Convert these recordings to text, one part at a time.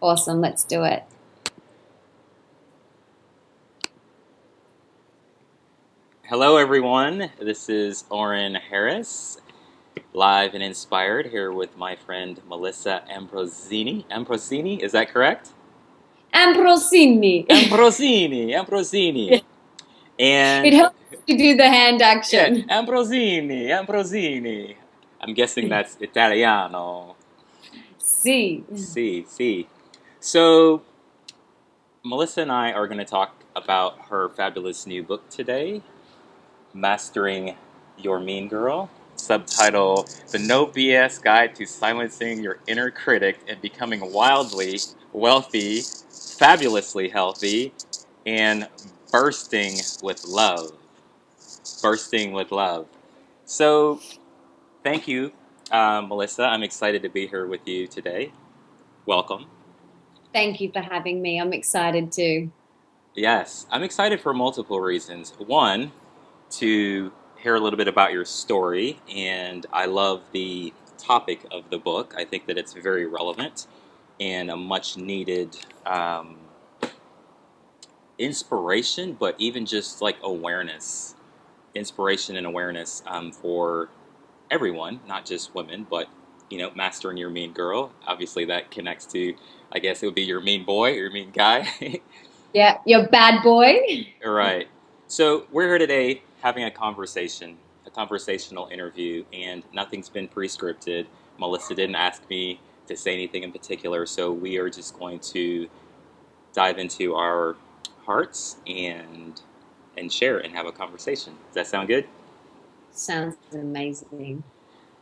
Awesome. Let's do it. Hello, everyone. This is Oren Harris, live and inspired, here with my friend Melissa Ambrosini. Ambrosini, is that correct? Ambrosini. Ambrosini. It And helps to do the hand yeah, action. Ambrosini. I'm guessing that's Italiano. See. See. So, Melissa and I are going to talk about her fabulous new book today, Mastering Your Mean Girl. Subtitle, The No BS Guide to Silencing Your Inner Critic and Becoming Wildly Wealthy, Fabulously Healthy, and Bursting with Love. Bursting with Love. So, thank you, Melissa. I'm excited to be here with you today. Welcome. Thank you for having me. I'm excited too. Yes, I'm excited for multiple reasons. One, to hear a little bit about your story, and I love the topic of the book. I think that it's very relevant and a much needed inspiration, but even just like awareness, inspiration and awareness for everyone, not just women, but mastering your mean girl. Obviously, that connects to, I guess it would be your mean boy or your mean guy. Yeah, you're bad boy. All right. So we're here today having a conversation, a conversational interview, and nothing's been pre-scripted. Melissa didn't ask me to say anything in particular, so we are just going to dive into our hearts and share and have a conversation. Does that sound good? Sounds amazing.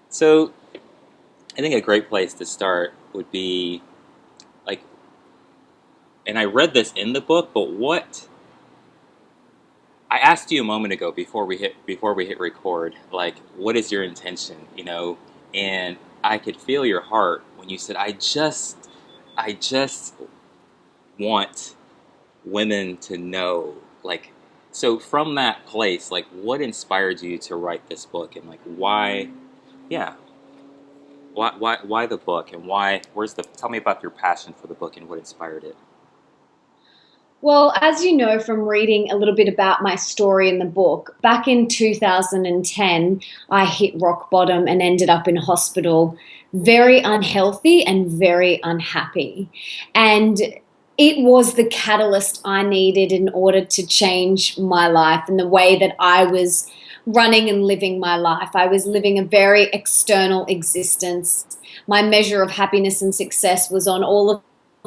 So I think a great place to start would be like, and I read this in the book, but what I asked you a moment ago before we hit record, like, what is your intention, And I could feel your heart when you said, I just want women to know, like, so from that place, like, what inspired you to write this book, and like, why, yeah, why the book, and tell me about your passion for the book and what inspired it. Well, as you know from reading a little bit about my story in the book, back in 2010, I hit rock bottom and ended up in hospital, very unhealthy and very unhappy. And it was the catalyst I needed in order to change my life and the way that I was running and living my life. I was living a very external existence. My measure of happiness and success was on all of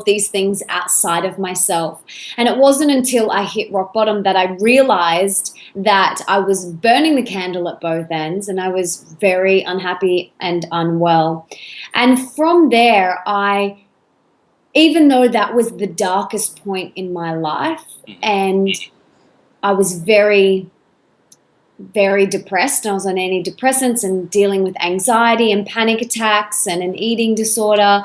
these things outside of myself. And it wasn't until I hit rock bottom that I realized that I was burning the candle at both ends and I was very unhappy and unwell. And from there, even though that was the darkest point in my life, and I was very, very depressed. I was on antidepressants and dealing with anxiety and panic attacks and an eating disorder.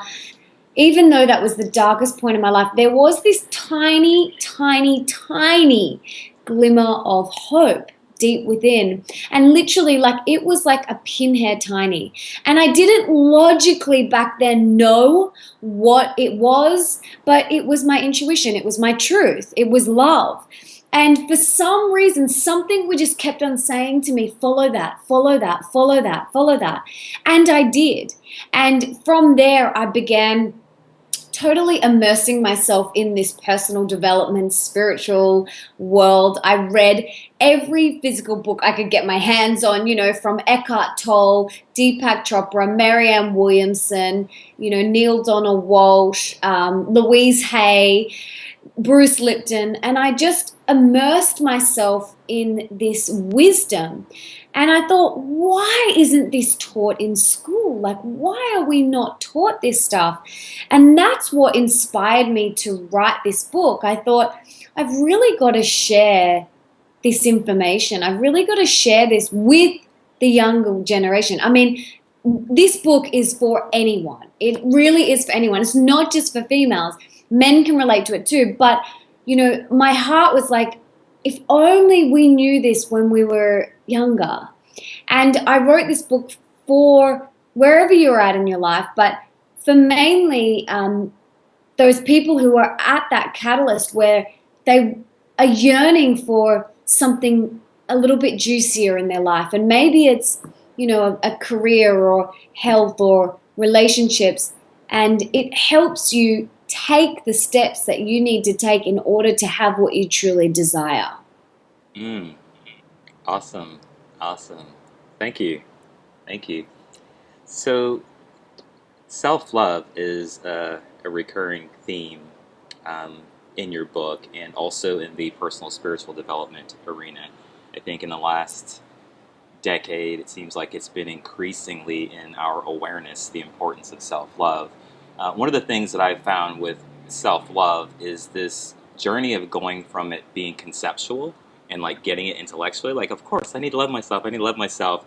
Even though that was the darkest point in my life, there was this tiny, tiny, tiny glimmer of hope deep within. And literally, like, it was like a pinhead tiny. And I didn't logically back then know what it was, but it was my intuition. It was my truth. It was love. And for some reason, something we just kept on saying to me, follow that, follow that, follow that, follow that. And I did. And from there, I began totally immersing myself in this personal development, spiritual world. I read every physical book I could get my hands on, from Eckhart Tolle, Deepak Chopra, Marianne Williamson, Neil Donald Walsh, Louise Hay, Bruce Lipton, and I just immersed myself in this wisdom. And I thought, why isn't this taught in school? Like, why are we not taught this stuff? And that's what inspired me to write this book. I thought, I've really got to share this information. I've really got to share this with the younger generation. I mean, this book is for anyone. It really is for anyone. It's not just for females. Men can relate to it too. But, my heart was like, if only we knew this when we were younger. And I wrote this book for wherever you're at in your life, but for mainly those people who are at that catalyst where they are yearning for something a little bit juicier in their life. And maybe it's, a career or health or relationships. And it helps you take the steps that you need to take in order to have what you truly desire. Mm, awesome. Awesome. Thank you. Thank you. So, self love is a recurring theme in your book and also in the personal spiritual development arena. I think in the last decade, it seems like it's been increasingly in our awareness the importance of self love. One of the things that I've found with self love is this journey of going from it being conceptual and like getting it intellectually. Like, of course, I need to love myself. I need to love myself.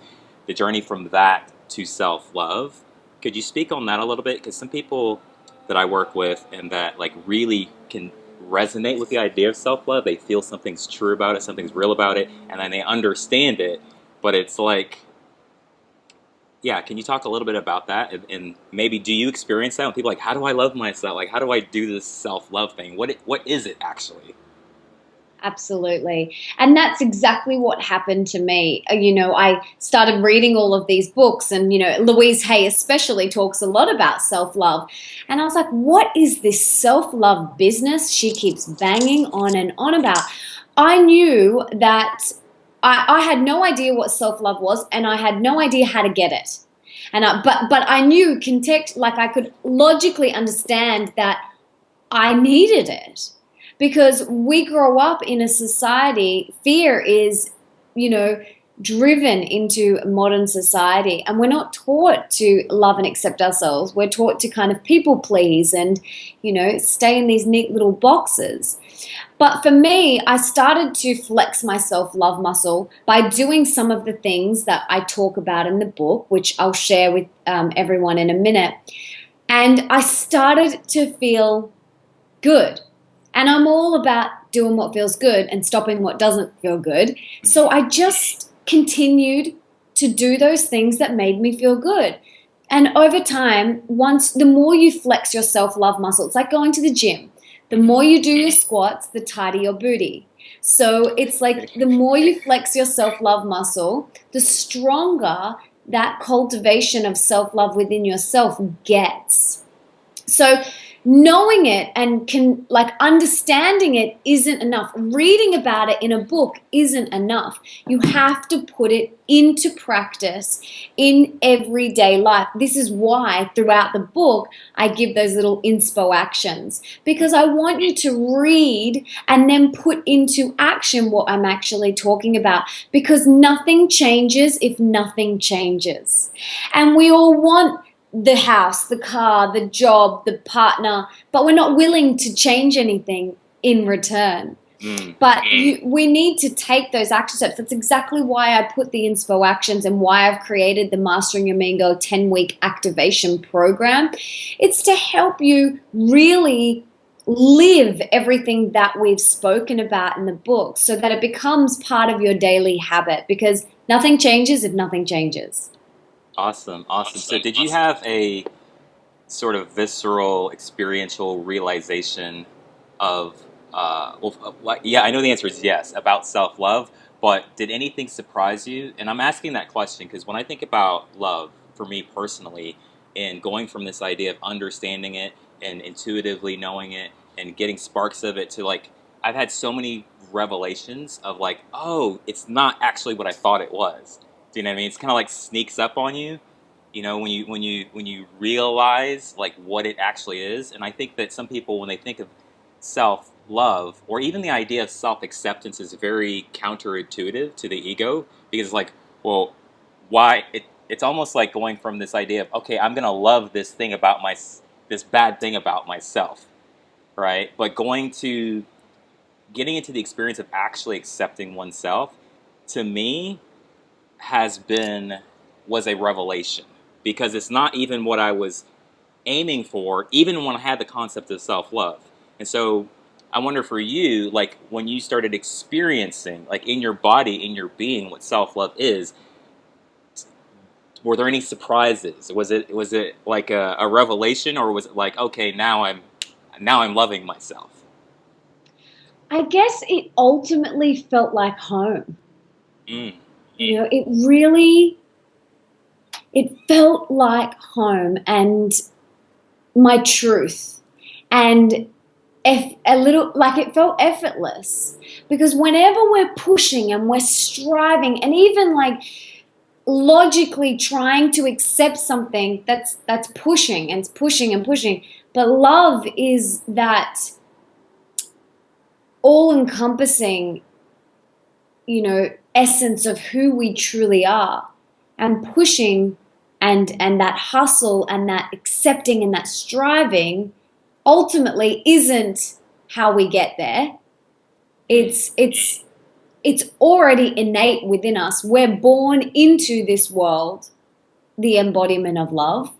The journey from that to self love. Could you speak on that a little bit? Because some people that I work with and that like really can resonate with the idea of self love, they feel something's true about it, something's real about it, and then they understand it. But it's like, yeah, can you talk a little bit about that? And maybe do you experience that when people are like, how do I love myself? Like, how do I do this self-love thing? What is it actually? Absolutely. And that's exactly what happened to me. I started reading all of these books, and, Louise Hay especially talks a lot about self love. And I was like, what is this self love business she keeps banging on and on about? I knew that I had no idea what self love was, and I had no idea how to get it. But I knew like I could logically understand that I needed it because we grow up in a society, fear is, you know, driven into modern society, and we're not taught to love and accept ourselves. We're taught to kind of people please and, stay in these neat little boxes. But for me, I started to flex my self love muscle by doing some of the things that I talk about in the book, which I'll share with everyone in a minute. And I started to feel good. And I'm all about doing what feels good and stopping what doesn't feel good. So I just continued to do those things that made me feel good. And over time, the more you flex your self-love muscle, it's like going to the gym. The more you do your squats, the tighter your booty. So it's like the more you flex your self-love muscle, the stronger that cultivation of self-love within yourself gets. So knowing it and understanding it isn't enough. Reading about it in a book isn't enough. You have to put it into practice in everyday life. This is why throughout the book I give those little inspo actions, because I want you to read and then put into action what I'm actually talking about, because nothing changes if nothing changes. And we all want the house, the car, the job, the partner, but we're not willing to change anything in return. But we need to take those action steps. That's exactly why I put the inspo actions and why I've created the Mastering Your Mean Girl 10-week activation program. It's to help you really live everything that we've spoken about in the book so that it becomes part of your daily habit, because nothing changes if nothing changes. Awesome, awesome. So, did you have a sort of visceral, experiential realization of, yeah, I know the answer is yes, about self love, but did anything surprise you? And I'm asking that question because when I think about love, for me personally, and going from this idea of understanding it and intuitively knowing it and getting sparks of it to like, I've had so many revelations of like, oh, it's not actually what I thought it was. Do you know what I mean? It's kind of like sneaks up on you, when you realize like what it actually is. And I think that some people, when they think of self love or even the idea of self acceptance, is very counterintuitive to the ego, because it's like, well, why? It's almost like going from this idea of, okay, I'm gonna love this bad thing about myself, right? But getting into the experience of actually accepting oneself, to me, was a revelation, because it's not even what I was aiming for, even when I had the concept of self-love. And so I wonder for you, like when you started experiencing, like in your body, in your being, what self-love is, were there any surprises? Was it like a revelation, or was it like, okay, now now I'm loving myself. I guess it ultimately felt like home. Mm. You know, it felt like home and my truth. And a little like it felt effortless because whenever we're pushing and we're striving and even like logically trying to accept something that's pushing and pushing and pushing, but love is that all encompassing, essence of who we truly are, and pushing and that hustle and that accepting and that striving ultimately isn't how we get there. Mm. It's already innate within us. We're born into this world, the embodiment of love.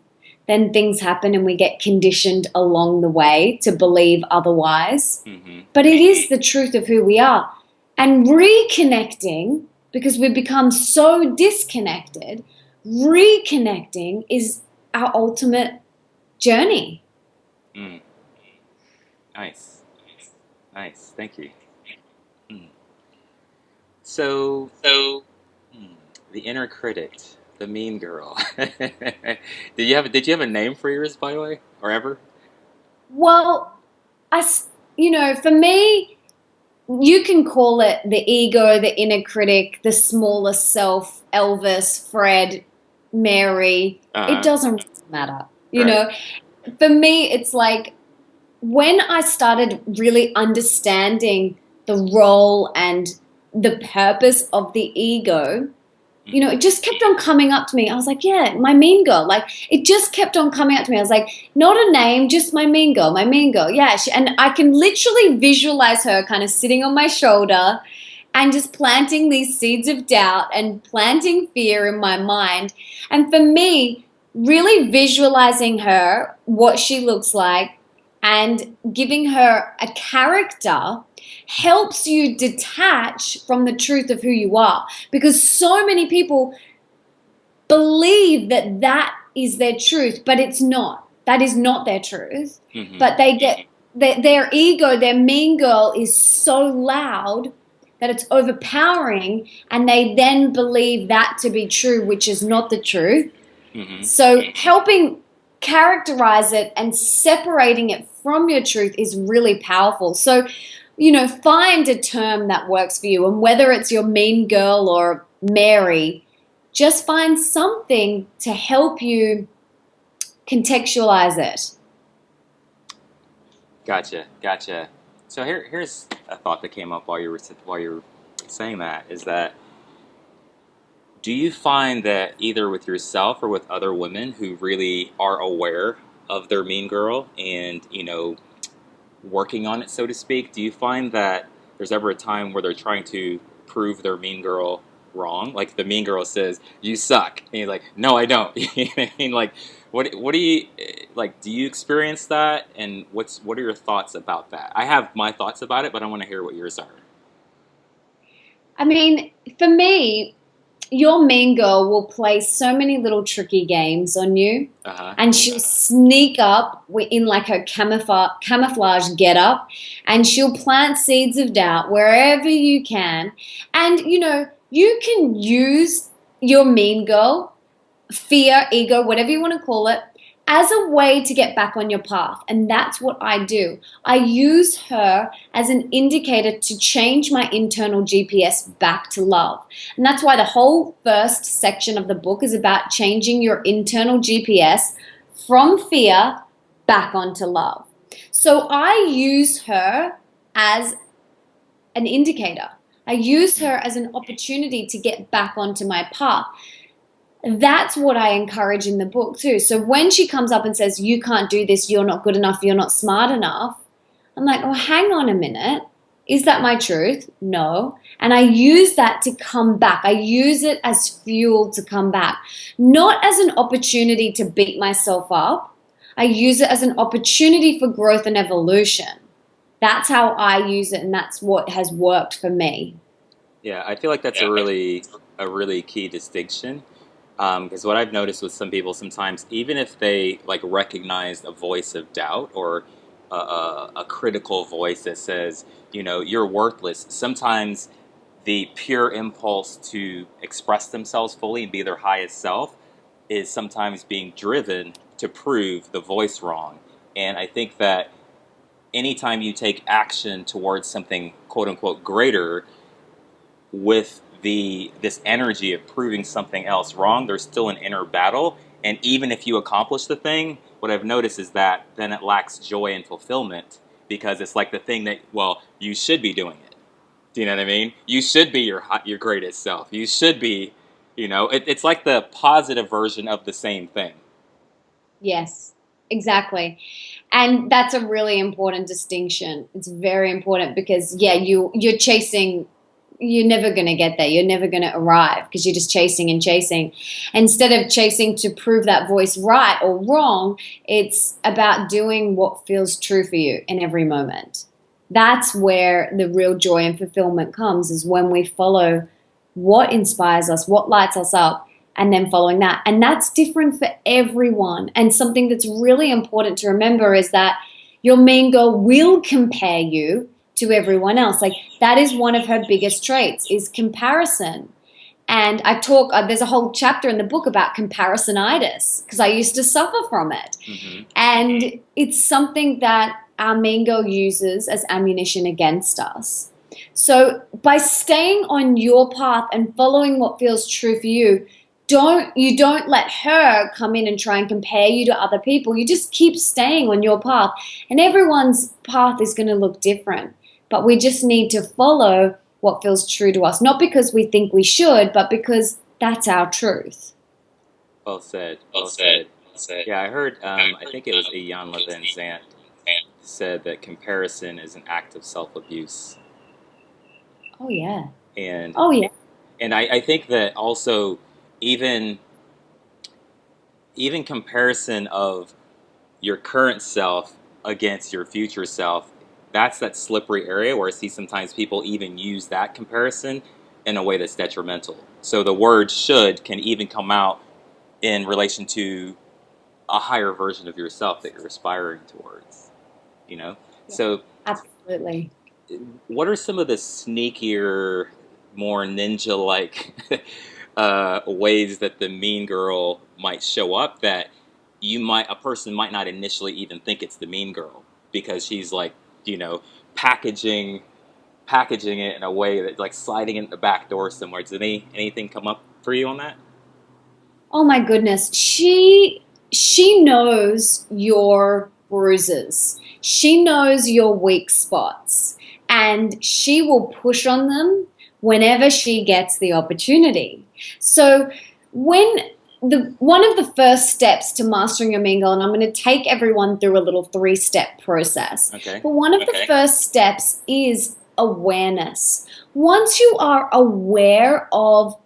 Then things happen and we get conditioned along the way to believe otherwise. Mm-hmm. But it is the truth of who we are. And reconnecting, because we've become so disconnected, reconnecting is our ultimate journey. Mm. Nice. Nice. Thank you. Mm. So, mm, the inner critic, the mean girl. Did you have a name for yours, by the way, or ever? Well, for me, you can call it the ego, the inner critic, the smaller self, Elvis, Fred, Mary. It Uh-huh. doesn't really matter. Right. For me, it's like when I started really understanding the role and the purpose of the ego, Mm-hmm. it just kept on coming up to me. I was like, yeah, my mean girl. Like, it just kept on coming up to me. I was like, not a name, just my mean girl, my mean girl. Yeah. And I can literally visualize her kind of sitting on my shoulder and just planting these seeds of doubt and planting fear in my mind. And for me, really visualizing her, what she looks like, and giving her a character helps you detach from the truth of who you are, because so many people believe that that is their truth, but it's not. That is not their truth. Mm-hmm. But they get their ego, their mean girl is so loud that it's overpowering, and they then believe that to be true, which is not the truth. Mm-hmm. So helping characterize it and separating it from your truth is really powerful. So, find a term that works for you. And whether it's your mean girl or Mary, just find something to help you contextualize it. Gotcha. Gotcha. So here's a thought that came up while you were saying that is that do you find that either with yourself or with other women who really are aware of their mean girl and working on it, so to speak, do you find that there's ever a time where they're trying to prove their mean girl wrong? Like the mean girl says, "You suck," and you're like, "No, I don't." You know what I mean? Like, what do you like? Do you experience that? And what are your thoughts about that? I have my thoughts about it, but I want to hear what yours are. I mean, for me, your mean girl will play so many little tricky games on you, Uh huh. and she'll sneak up in like her camouflage get up, and she'll plant seeds of doubt wherever you can. And you can use your mean girl, fear, ego, whatever you want to call it, as a way to get back on your path. And that's what I do. I use her as an indicator to change my internal GPS back to love. And that's why the whole first section of the book is about changing your internal GPS from fear back onto love. So I use her as an indicator. I use her as an opportunity to get back onto my path. That's what I encourage in the book too. So when she comes up and says, you can't do this, you're not good enough, you're not smart enough, I'm like, oh, hang on a minute. Is that my truth? No. And I use that to come back. I use it as fuel to come back, not as an opportunity to beat myself up. I use it as an opportunity for growth and evolution. That's how I use it, and that's what has worked for me. Yeah, I feel like that's a really key distinction. Because what I've noticed with some people sometimes, even if they like recognize a voice of doubt or a critical voice that says, you're worthless. Sometimes the pure impulse to express themselves fully and be their highest self is sometimes being driven to prove the voice wrong. And I think that anytime you take action towards something quote unquote greater with this energy of proving something else wrong, there's still an inner battle. And even if you accomplish the thing, what I've noticed is that then it lacks joy and fulfillment, because it's like the thing that, well, you should be doing it. Do you know what I mean? You should be your greatest self. You should be, it's like the positive version of the same thing. Yes, exactly. And that's a really important distinction. It's very important because, yeah, you're chasing, you're never going to get there. You're never going to arrive because you're just chasing and chasing. Instead of chasing to prove that voice right or wrong, it's about doing what feels true for you in every moment. That's where the real joy and fulfillment comes, is when we follow what inspires us, what lights us up, and then following that. And that's different for everyone. And something that's really important to remember is that your mean girl will compare you to everyone else. Like, that is one of her biggest traits, is comparison. And I talk, there's a whole chapter in the book about comparisonitis, because I used to suffer from it. Mm-hmm. And it's something that our mean girl uses as ammunition against us. So by staying on your path and following what feels true for you, don't let her come in and try and compare you to other people. You just keep staying on your path, and everyone's path is going to look different. But we just need to follow what feels true to us, not because we think we should, but because that's our truth. Well said. Well said. Yeah, I heard, I think it was Ian Levin Zant said that comparison is an act of self-abuse. Oh, yeah. And Oh, yeah. And I think that also even comparison of your current self against your future self, that's that slippery area where I see sometimes people even use that comparison in a way that's detrimental. So the word should can even come out in relation to a higher version of yourself that you're aspiring towards, Yeah, So absolutely. what are some of the sneakier, more ninja-like ways that the mean girl might show up that a person might not initially even think it's the mean girl, because she's like, packaging it in a way that, like, sliding in the back door somewhere. Does anything come up for you on that? Oh my goodness. She knows your bruises. She knows your weak spots, and she will push on them whenever she gets the opportunity. So when one of the first steps to mastering your mean girl, and I'm going to take everyone through a little 3-step process. Okay. But one of the first steps is awareness. Once you are aware of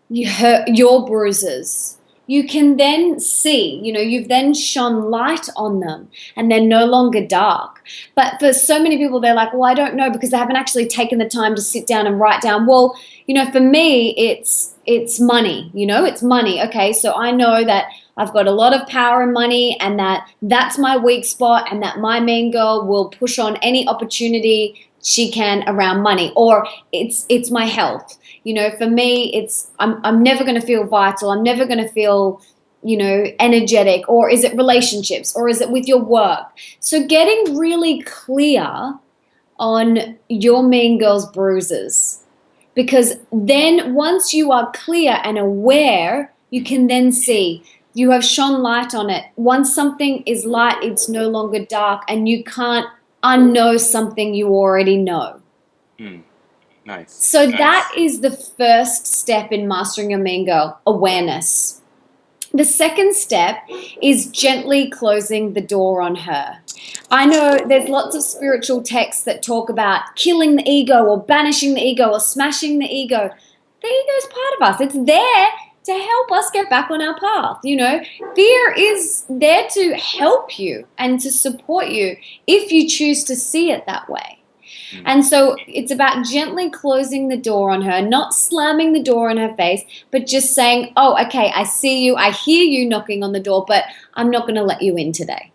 your bruises, you can then see, you've then shone light on them, and they're no longer dark. But for so many people, they're like, well, I don't know, because they haven't actually taken the time to sit down and write down. Well, for me, it's money, it's money. Okay, so I know that I've got a lot of power and money, and that's my weak spot, and that my mean girl will push on any opportunity she can around money. Or it's my health. For me, I'm never going to feel vital. I'm never going to feel, energetic. Or is it relationships? Or is it with your work? So getting really clear on your mean girl's bruises, because then once you are clear and aware, you can then see you have shone light on it. Once something is light, it's no longer dark, and you can't unknow something you already know. Nice. So that is the first step in mastering your mean girl, awareness. The second step is gently closing the door on her. I know there's lots of spiritual texts that talk about killing the ego, or banishing the ego, or smashing the ego. The ego is part of us. It's there to help us get back on our path. Fear is there to help you and to support you if you choose to see it that way. And so it's about gently closing the door on her, not slamming the door in her face, but just saying, oh, okay, I see you, I hear you knocking on the door, but I'm not going to let you in today.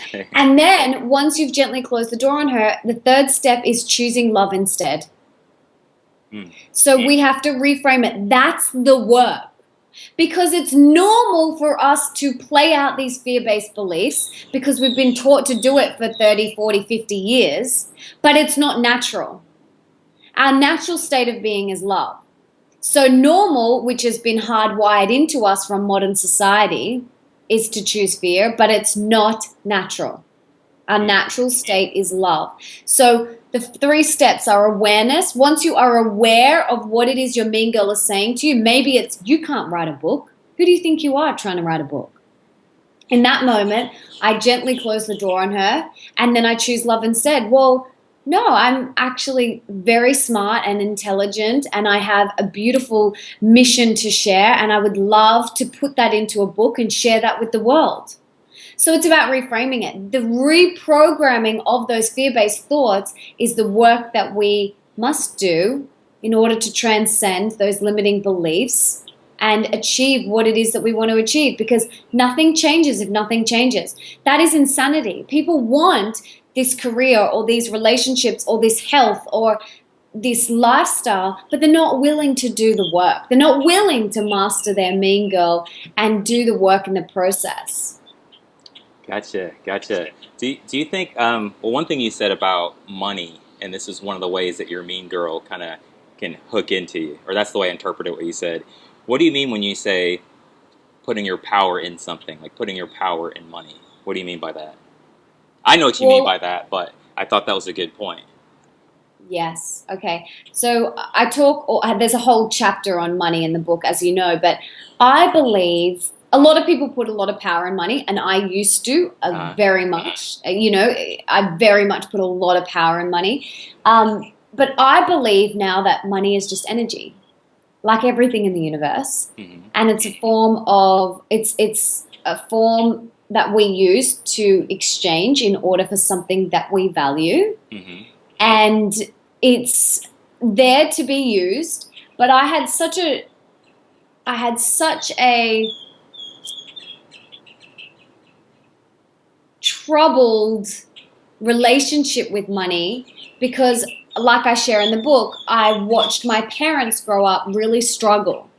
Okay. And then once you've gently closed the door on her, the third step is choosing love instead. Mm. So we have to reframe it. That's the work. Because it's normal for us to play out these fear-based beliefs because we've been taught to do it for 30, 40, 50 years, but it's not natural. Our natural state of being is love. So normal, which has been hardwired into us from modern society, is to choose fear, but it's not natural. Our natural state is love. So the three steps are awareness. Once you are aware of what it is your mean girl is saying to you, maybe it's, you can't write a book. Who do you think you are trying to write a book? In that moment, I gently close the door on her, and then I choose love instead. Well, no, I'm actually very smart and intelligent, and I have a beautiful mission to share, and I would love to put that into a book and share that with the world. So it's about reframing it. The reprogramming of those fear-based thoughts is the work that we must do in order to transcend those limiting beliefs and achieve what it is that we want to achieve, because nothing changes if nothing changes. That is insanity. People want this career or these relationships or this health or this lifestyle, but they're not willing to do the work. They're not willing to master their mean girl and do the work in the process. Gotcha, gotcha. Do you think, well, one thing you said about money, and this is one of the ways that your mean girl kind of can hook into you, or that's the way I interpreted what you said. What do you mean when you say putting your power in something, like putting your power in money? What do you mean by that? I know what you mean Well, by that, but I thought that was a good point. yes. Okay. So I talk, or there's a whole chapter on money in the book, as you know, but I believe a lot of people put a lot of power in money, and I used to Uh, very much. I very much put a lot of power in money. But I believe now that money is just energy, like everything in the universe, hmm and it's a form of it's a form that we use to exchange in order for something that we value, hmm and it's there to be used. But I had such a troubled relationship with money because, like I share in the book, I watched my parents grow up really struggle,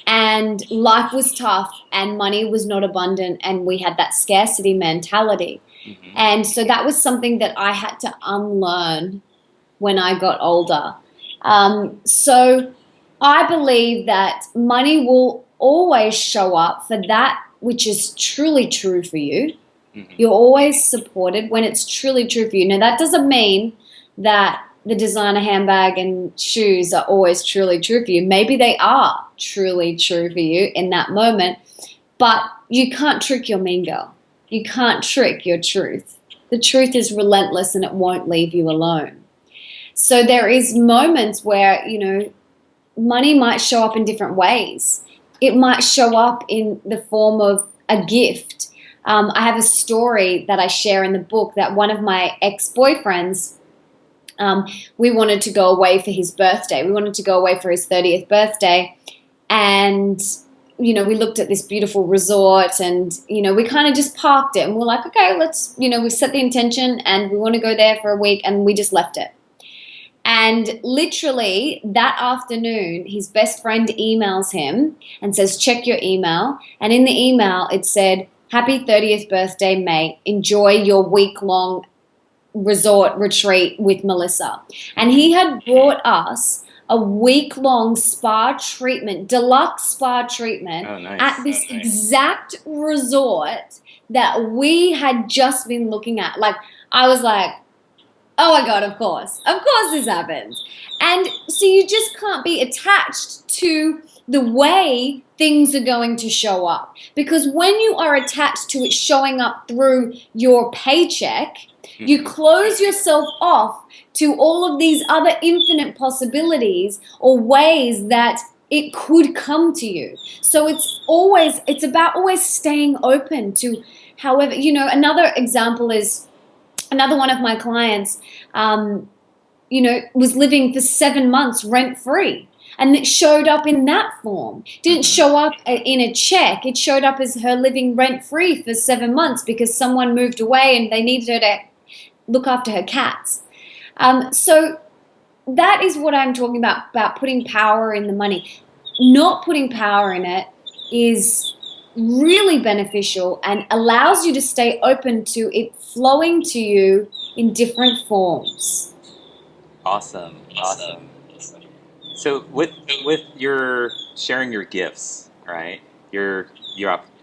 and life was tough and money was not abundant, and we had that scarcity mentality. hmm And so that was something that I had to unlearn when I got older. So I believe that money will always show up for that which is truly true for you. hmm You're always supported when it's truly true for you. Now, that doesn't mean that the designer handbag and shoes are always truly true for you. Maybe they are truly true for you in that moment, but you can't trick your mean girl. You can't trick your truth. The truth is relentless and it won't leave you alone. So there is moments where, money might show up in different ways. It might show up in the form of a gift. I have a story that I share in the book that one of my ex-boyfriends, um, we wanted to go away for his birthday. We wanted to go away for his 30th birthday. And, we looked at this beautiful resort and, we kind of just parked it. And we're like, okay, let's, we set the intention and we want to go there for a week, and we just left it. And literally that afternoon, his best friend emails him and says, check your email. And in the email, it said, happy 30th birthday, mate. Enjoy your week-long resort retreat with Melissa. And hmm he had brought us a week-long spa treatment, deluxe spa treatment Oh, at nice. this exact resort that we had just been looking at. Like, I was like, oh my God, of course this happens. And so you just can't be attached to the way things are going to show up. Because when you are attached to it showing up through your paycheck, you hmm close yourself off to all of these other infinite possibilities or ways that it could come to you. So it's about always staying open to, however, another example is, another one of my clients, was living for 7 months rent free. And it showed up in that form. It didn't Mm-hmm. show up in a check. It showed up as her living rent-free for 7 months because someone moved away and they needed her to look after her cats. So that is what I'm talking about putting power in the money. Not putting power in it is really beneficial and allows you to stay open to it flowing to you in different forms. Awesome, awesome. So with your sharing your gifts, right? You're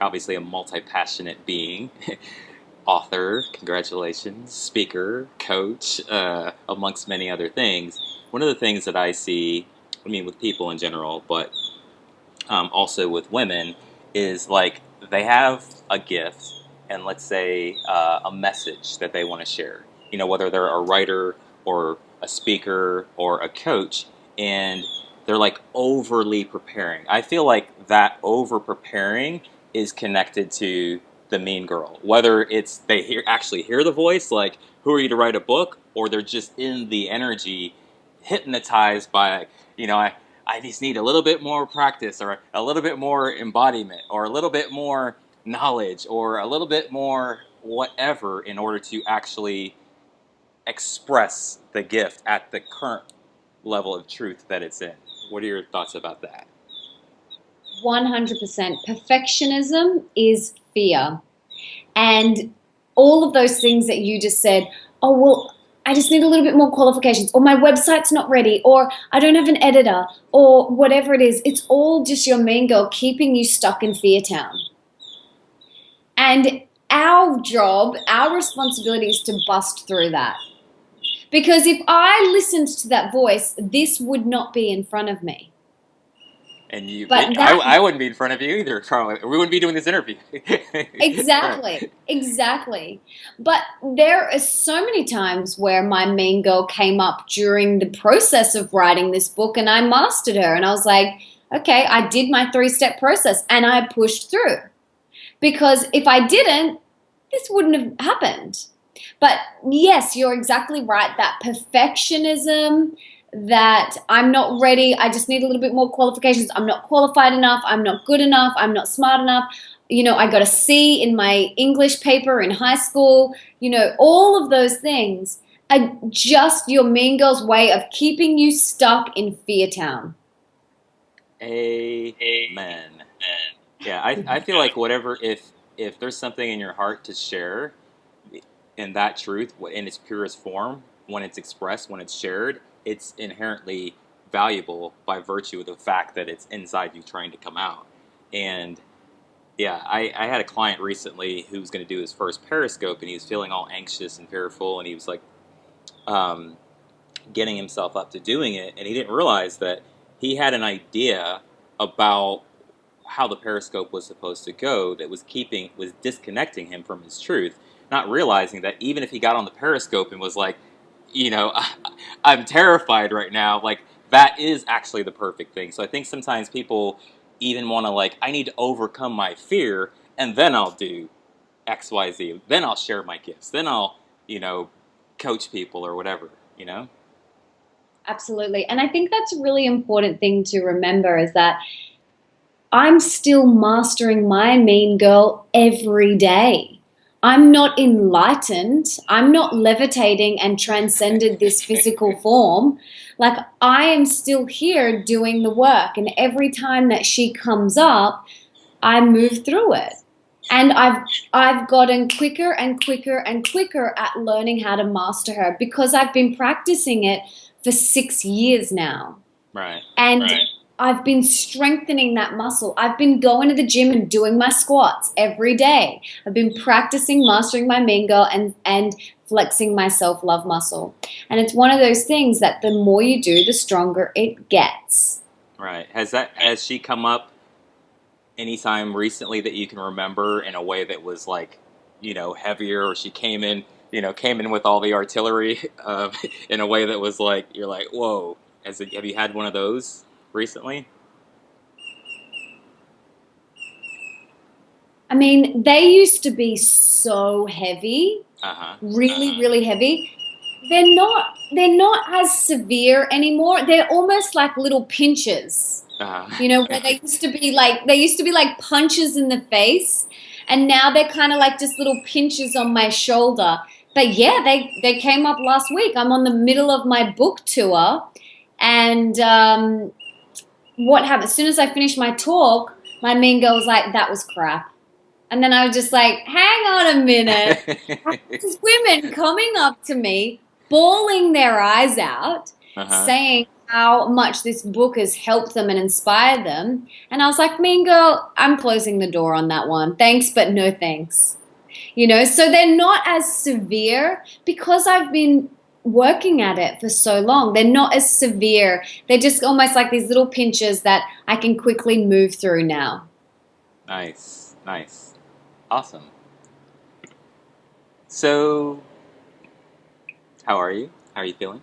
obviously a multi-passionate being, author, congratulations, speaker, coach, amongst many other things. One of the things that I see, I mean, with people in general, but also with women, is like they have a gift and let's say a message that they want to share. You know, whether they're a writer or a speaker or a coach, and they're like overly preparing. I feel like that over preparing is connected to the mean girl. Whether it's they actually hear the voice, like who are you to write a book, or they're just in the energy, hypnotized by I just need a little bit more practice or a little bit more embodiment or a little bit more knowledge or a little bit more whatever in order to actually express the gift at the current level of truth that it's in. What are your thoughts about that? 100%. Perfectionism is fear. And all of those things that you just said, oh, well, I just need a little bit more qualifications, or my website's not ready, or I don't have an editor, or whatever it is, it's all just your mean girl keeping you stuck in fear town. And our job, our responsibility is to bust through that. Because if I listened to that voice, this would not be in front of me. And But that I wouldn't be in front of you either, Charlie. We wouldn't be doing this interview. Exactly, Right. exactly. But there are so many times where my mean girl came up during the process of writing this book and I mastered her and I was like, okay, I did my 3-step process and I pushed through. Because if I didn't, this wouldn't have happened. But yes, you're exactly right. That perfectionism, that I'm not ready, I just need a little bit more qualifications, I'm not qualified enough, I'm not good enough, I'm not smart enough. I got a C in my English paper in high school. All of those things are just your mean girl's way of keeping you stuck in fear town. Amen. Yeah, I feel like whatever if there's something in your heart to share, and that truth in its purest form, when it's expressed, when it's shared, it's inherently valuable by virtue of the fact that it's inside you trying to come out. And yeah, I had a client recently who was going to do his first Periscope, and he was feeling all anxious and fearful, and he was like um, getting himself up to doing it, and he didn't realize that he had an idea about how the Periscope was supposed to go that was disconnecting him from his truth, not realizing that even if he got on the Periscope and was like, I'm terrified right now, like that is actually the perfect thing. So I think sometimes people even want to like, I need to overcome my fear and then I'll do XYZ. Then I'll share my gifts. Then I'll, you know, coach people or whatever, you know? Absolutely. And I think that's a really important thing to remember is that I'm still mastering my mean girl every day. I'm not enlightened. I'm not levitating and transcended this physical form. Like, I am still here doing the work. And every time that she comes up, I move through it. And I've gotten quicker and quicker and quicker at learning how to master her because I've been practicing it for 6 years now. Right. And I've been strengthening that muscle. I've been going to the gym and doing my squats every day. I've been practicing mastering my mean girl and flexing my self-love muscle. And it's one of those things that the more you do, the stronger it gets. Right. Has she come up anytime recently that you can remember in a way that was like, heavier, or she came in with all the artillery in a way that was like, you're like, whoa. Have you had one of those recently? I mean, they used to be so heavy, Uh huh. really, really heavy. they're not as severe anymore. They're almost like little pinches. Uh, Where they used to be like punches in the face, and now they're kind of like just little pinches on my shoulder. But yeah, they came up last week. I'm on the middle of my book tour, and what happened? As soon as I finished my talk, my mean girl was like, "That was crap." And then I was just like, hang on a minute. These women coming up to me, bawling their eyes out, uh-huh. saying how much this book has helped them and inspired them. And I was like, mean girl, I'm closing the door on that one. Thanks, but no thanks. So they're not as severe because I've been working at it for so long. They're not as severe. They're just almost like these little pinches that I can quickly move through now. Nice, nice, awesome. So, how are you? How are you feeling?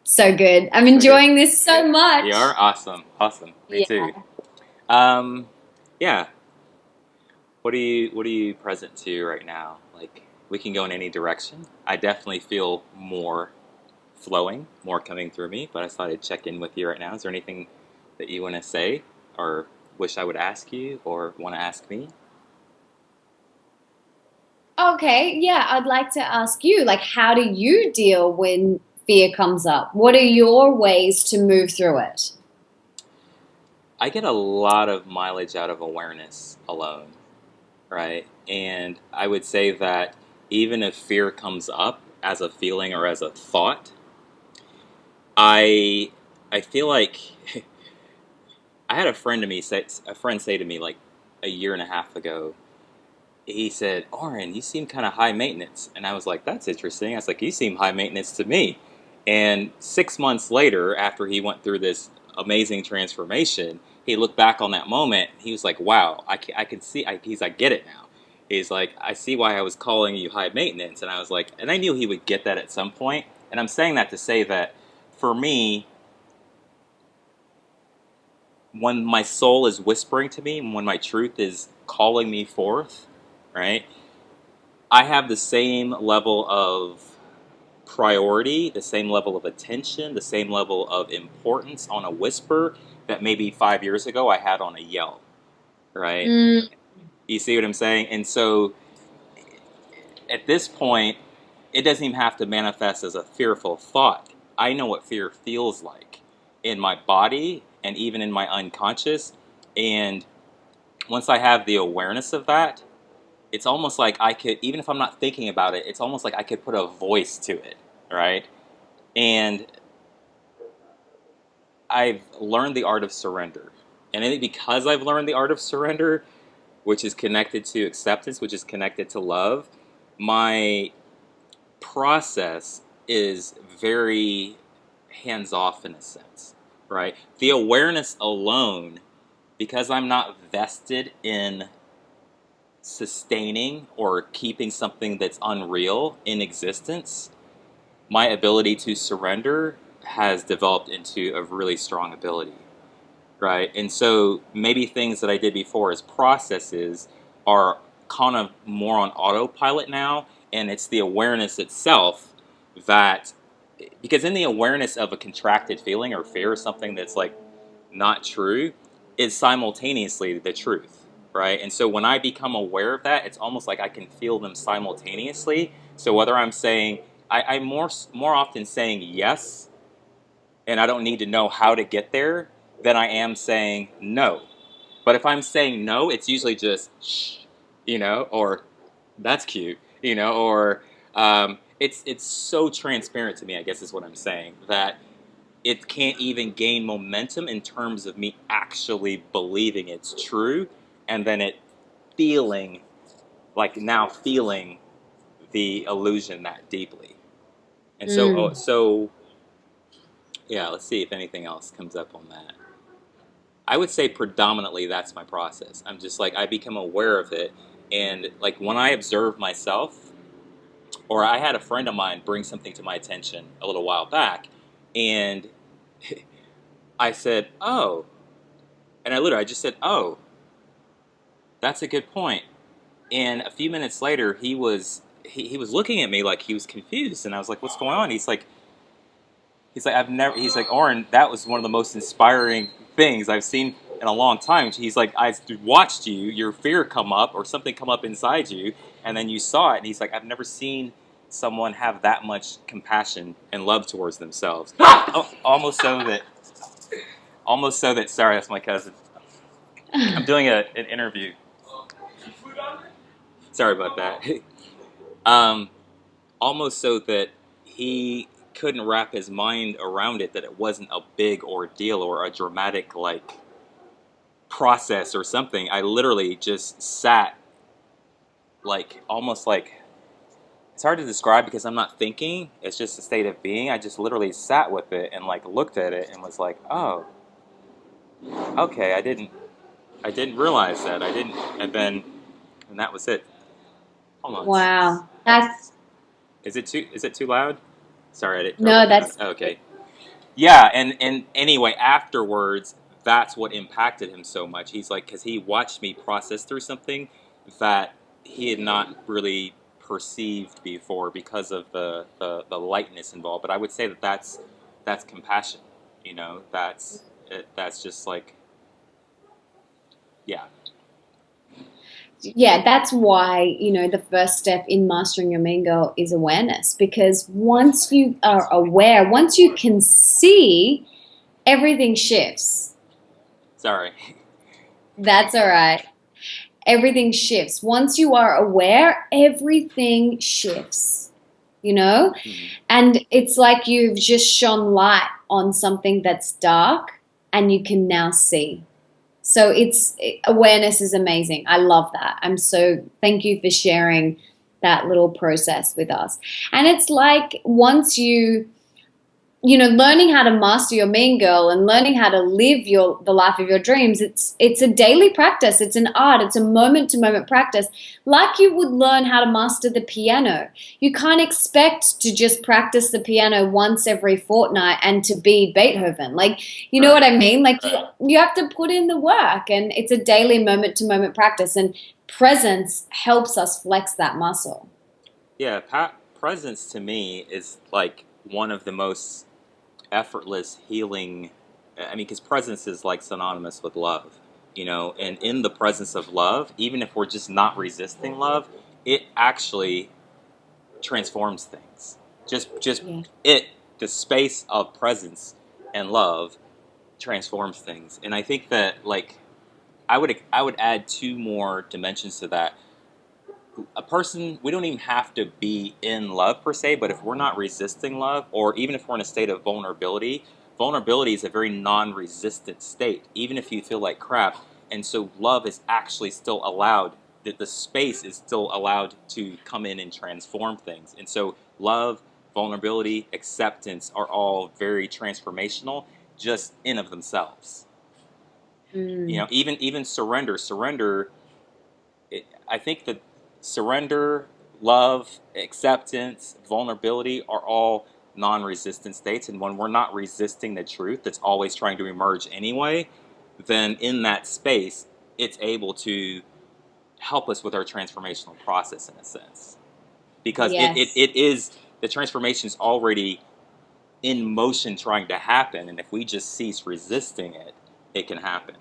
So good. I'm So good. enjoying this so You much. are awesome, awesome. Me too. Yeah. Um, yeah. What are you present to right now? Like, we can go in any direction. I definitely feel more flowing, more coming through me. But I thought I'd check in with you right now. Is there anything that you want to say, or wish I would ask you, or want to ask me? Okay, yeah, I'd like to ask you, like, how do you deal when fear comes up? What are your ways to move through it? I get a lot of mileage out of awareness alone, right? And I would say that even if fear comes up as a feeling or as a thought, I I feel like I had a friend say to me like a year and a half ago. He said, "Oren, you seem kind of high maintenance," and I was like, "That's interesting." I was like, "You seem high maintenance to me." And 6 months later, after he went through this amazing transformation, he looked back on that moment. He was like, "Wow, I can see." He's like, "Get it now." He's like, "I see why I was calling you high maintenance," and I was like, and I knew he would get that at some point. And I'm saying that to say that for me, when my soul is whispering to me, when my truth is calling me forth, right? I have the same level of priority, the same level of attention, the same level of importance on a whisper that maybe 5 years ago I had on a yell, right? Mm, You see what I'm saying? And so at this point, it doesn't even have to manifest as a fearful thought. I know what fear feels like in my body and even in my unconscious. And once I have the awareness of that, it's almost like I could, even if I'm not thinking about it, it's almost like I could put a voice to it, right? And I've learned the art of surrender. And I think because I've learned the art of surrender, which is connected to acceptance, which is connected to love, my process is very hands off in a sense, right? The awareness alone, because I'm not vested in sustaining or keeping something that's unreal in existence, my ability to surrender has developed into a really strong ability, right? And so maybe things that I did before as processes are kind of more on autopilot now, and it's the awareness itself that, because in the awareness of a contracted feeling or fear or something that's like not true, is simultaneously the truth, right? And so when I become aware of that, it's almost like I can feel them simultaneously. So whether I'm saying, I'm more often saying yes, and I don't need to know how to get there, than I am saying no. But if I'm saying no, it's usually just shh, or that's cute, or it's so transparent to me. I guess is what I'm saying, that it can't even gain momentum in terms of me actually believing it's true, and then it feeling now feeling the illusion that deeply. And so, mm. yeah, let's see if anything else comes up on that. I would say predominantly that's my process. I'm just like, I become aware of it, and like when I observe myself, or I had a friend of mine bring something to my attention a little while back, and I said, "Oh," and I just said, "Oh, that's a good point." And a few minutes later, he was he was looking at me like he was confused, and I was like, "What's going on?" He's like, "I've never." He's like, "Oren, that was one of the most inspiring things I've seen in a long time." He's like, "I watched your fear come up or something come up inside you, and then you saw it." And he's like, "I've never seen someone have that much compassion and love towards themselves." Almost so that. Sorry, that's my cousin. I'm doing an interview. Sorry about that. um, Almost so that he couldn't wrap his mind around it, that it wasn't a big ordeal or a dramatic like process or something. I literally just sat like almost like, it's hard to describe because I'm not thinking. It's just a state of being. I just literally sat with it and like looked at it and was like, oh, okay. I didn't realize that. I didn't. And that was it. Hold on. Wow. That's Is it too loud? Sorry, I didn't turn no, everything on. that's Okay. Yeah, and anyway, afterwards, that's what impacted him so much. He's like, because he watched me process through something that he had not really perceived before because of the lightness involved. But I would say that that's compassion. You know, that's just like, yeah. yeah, that's why, the first step in mastering your mean girl is awareness. Because once you are aware, once you can see, everything shifts. Sorry. That's all right. Everything shifts. Once you are aware, everything shifts, you know? Mhm. And it's like you've just shone light on something that's dark and you can now see. So awareness is amazing. I love that. Thank you for sharing that little process with us. And it's like once learning how to master your mean girl and learning how to live the life of your dreams, it's a daily practice. It's an art. It's a moment to moment practice, like you would learn how to master the piano. You can't expect to just practice the piano once every fortnight and to be Beethoven. Like, you know Right. what I mean? Like, you have to put in the work, and it's a daily moment to moment practice, and presence helps us flex that muscle. Yeah. Presence to me is like one of the most effortless healing. I mean, because presence is like synonymous with love, and in the presence of love, even if we're just not resisting love, it actually transforms things. Just Yeah. it the space of presence and love transforms things. And I think that like I would add two more dimensions to that. A person, we don't even have to be in love per se, but if we're not resisting love, or even if we're in a state of vulnerability is a very non-resistant state, even if you feel like crap. And so love is actually still allowed, that the space is still allowed to come in and transform things. And so love, vulnerability, acceptance are all very transformational just in of themselves. Mm. Even surrender, I think that surrender, love, acceptance, vulnerability are all non-resistant states. And when we're not resisting the truth that's always trying to emerge anyway, then in that space, it's able to help us with our transformational process in a sense. Because Yes. it is, the transformation is already in motion trying to happen. And if we just cease resisting it, it can happen.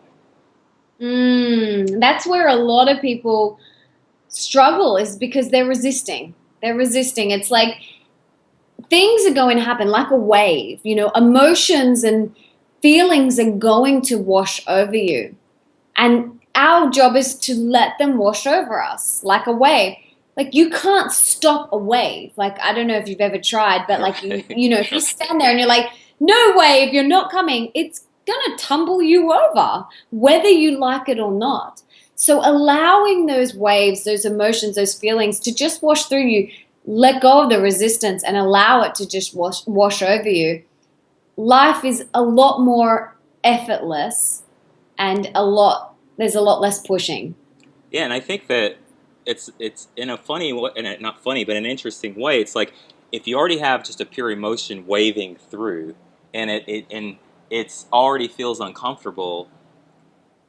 That's where a lot of people struggle, is because they're resisting. They're resisting. It's like things are going to happen like a wave, emotions and feelings are going to wash over you. And our job is to let them wash over us like a wave. Like you can't stop a wave. Like, I don't know if you've ever tried, but like Right. if you stand there and you're like, no wave, you're not coming, it's gonna tumble you over, whether you like it or not. So allowing those waves, those emotions, those feelings to just wash through you, let go of the resistance and allow it to just wash over you. Life is a lot more effortless, and there's a lot less pushing. Yeah, and I think that it's in a funny way, not funny, but an interesting way. It's like if you already have just a pure emotion waving through, and it's already feels uncomfortable,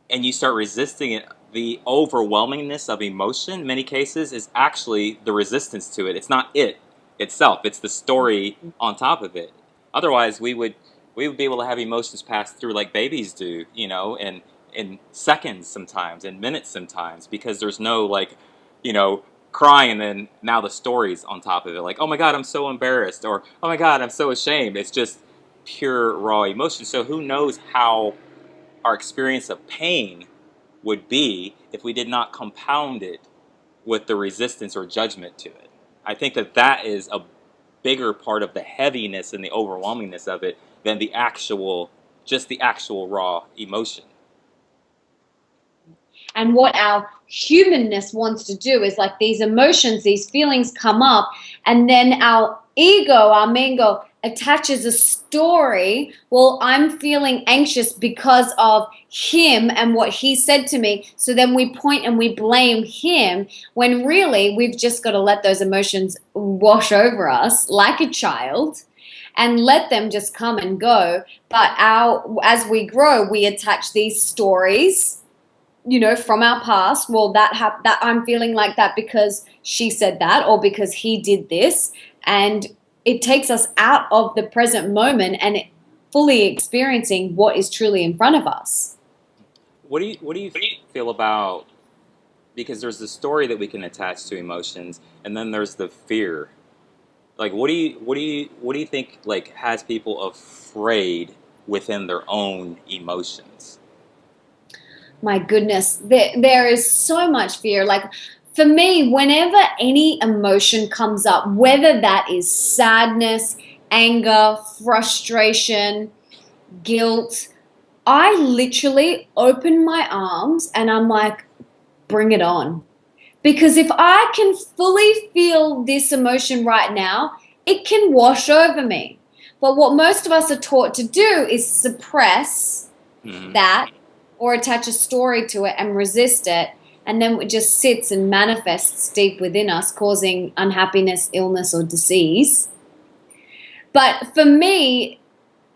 and you start resisting it the overwhelmingness of emotion, in many cases, is actually the resistance to it. It's not it itself. It's the story on top of it. Otherwise, we would be able to have emotions pass through like babies do, in seconds sometimes, in minutes sometimes, because there's no like, you know, crying and then now the story's on top of it. Like, oh my God, I'm so embarrassed, or oh my God, I'm so ashamed. It's just pure raw emotion. So who knows how our experience of pain would be if we did not compound it with the resistance or judgment to it. I think that that is a bigger part of the heaviness and the overwhelmingness of it than just the actual raw emotion. And what our humanness wants to do is like these emotions, these feelings come up, and then our ego, our mango, attaches a story. Well, I'm feeling anxious because of him and what he said to me. So then we point and we blame him when really we've just got to let those emotions wash over us like a child and let them just come and go. But as we grow, we attach these stories, from our past. Well, that I'm feeling like that because she said that or because he did this, and it takes us out of the present moment and fully experiencing what is truly in front of us. What do you feel about, because there's the story that we can attach to emotions, and then there's the fear. Like, what do you think like has people afraid within their own emotions? My goodness, there is so much fear. Like for me, whenever any emotion comes up, whether that is sadness, anger, frustration, guilt, I literally open my arms and I'm like, bring it on. Because if I can fully feel this emotion right now, it can wash over me. But what most of us are taught to do is suppress Hmm. that or attach a story to it and resist it. And then it just sits and manifests deep within us, causing unhappiness, illness, or disease. But for me,